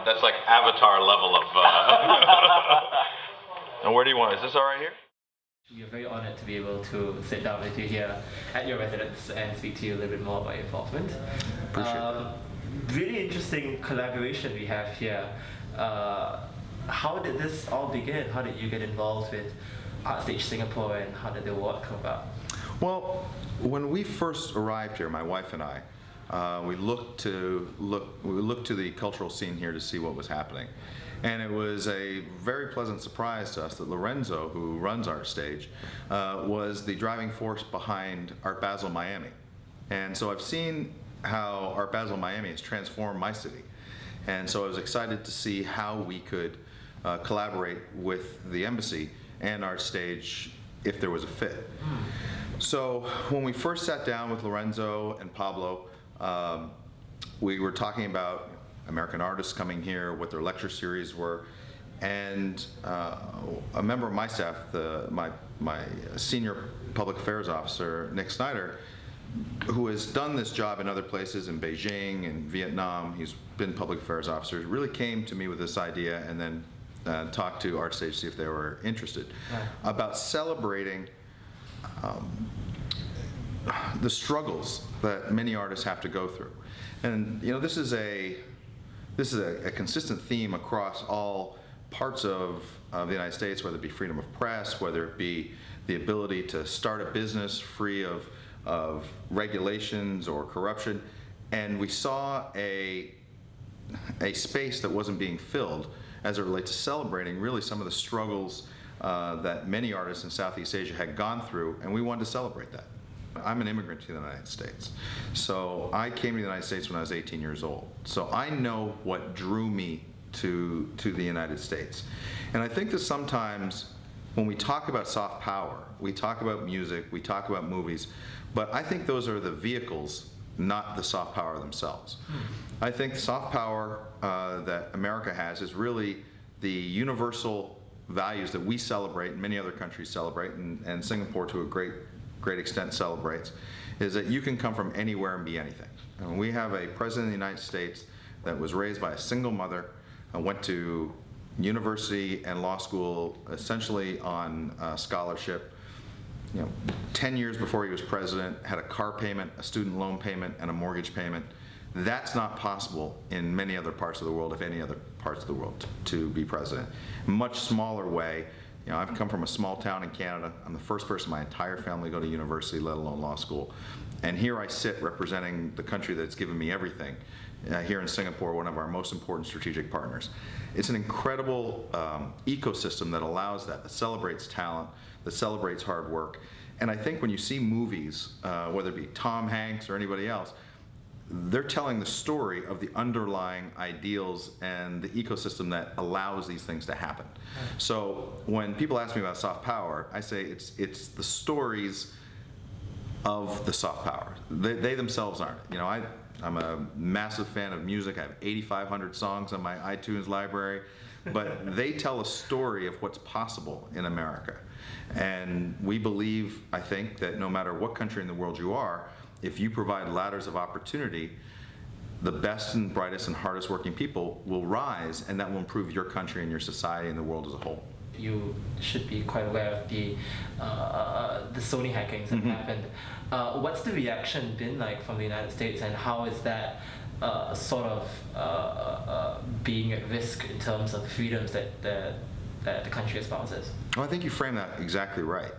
That's like Avatar level of. And where do you want? Is this all right here? We are very honored to be able to sit down with you here at your residence and speak to you a little bit more about your involvement. Appreciate that. Really interesting collaboration we have here. How did this all begin? How did you get involved with ArtStage Singapore, and how did the award come about? Well, when we first arrived here, my wife and I, we looked to the cultural scene here to see what was happening. And it was a very pleasant surprise to us that Lorenzo, who runs ArtStage, was the driving force behind Art Basel Miami. And so I've seen how Art Basel Miami has transformed my city. And so I was excited to see how we could collaborate with the embassy and ArtStage if there was a fit. So when we first sat down with Lorenzo and Pablo, we were talking about American artists coming here, what their lecture series were, and a member of my staff, my senior public affairs officer, Nick Snyder, who has done this job in other places, in Beijing and Vietnam, he's been public affairs officer, really came to me with this idea and then talked to ArtStage to see if they were interested, about celebrating the struggles that many artists have to go through. And you know, this is a consistent theme across all parts of the United States, whether it be freedom of press, whether it be the ability to start a business free of regulations or corruption. And we saw a space that wasn't being filled as it relates to celebrating really some of the struggles that many artists in Southeast Asia had gone through, and we wanted to celebrate that. I'm an immigrant to the United States. So I came to the United States when I was 18 years old. So I know what drew me to the United States. And I think that sometimes when we talk about soft power, we talk about music, we talk about movies, but I think those are the vehicles, not the soft power themselves. I think soft power that America has is really the universal values that we celebrate and many other countries celebrate, and Singapore to a great extent celebrates, is that you can come from anywhere and be anything. And we have a president of the United States that was raised by a single mother, went to university and law school essentially on scholarship. 10 years before he was president, had a car payment, a student loan payment, and a mortgage payment. That's not possible in many other parts of the world, if any other parts of the world, to be president. Much smaller way. I've come from a small town in Canada. I'm the first person in my entire family to go to university, let alone law school. And here I sit representing the country that's given me everything, here in Singapore, one of our most important strategic partners. It's an incredible ecosystem that allows that celebrates talent, that celebrates hard work. And I think when you see movies, whether it be Tom Hanks or anybody else, they're telling the story of the underlying ideals and the ecosystem that allows these things to happen. So when people ask me about soft power, I say it's the stories of the soft power. They themselves aren't. I'm a massive fan of music. I have 8,500 songs on my iTunes library, but they tell a story of what's possible in America. And we believe, I think, that no matter what country in the world you are, if you provide ladders of opportunity, the best and brightest and hardest working people will rise, and that will improve your country and your society and the world as a whole. You should be quite aware of the Sony hackings that happened. What's the reaction been like from the United States, and how is that sort of being at risk in terms of freedoms that the country espouses? Well, I think you framed that exactly right.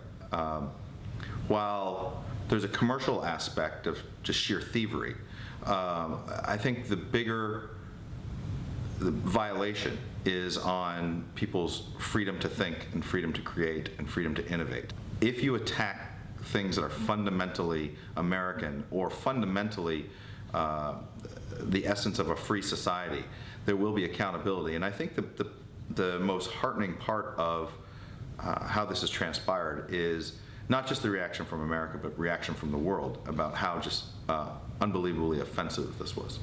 While there's a commercial aspect of just sheer thievery, I think the violation is on people's freedom to think and freedom to create and freedom to innovate. If you attack things that are fundamentally American or fundamentally the essence of a free society, there will be accountability. And I think the most heartening part of how this has transpired is not just the reaction from America, but reaction from the world about how just unbelievably offensive this was.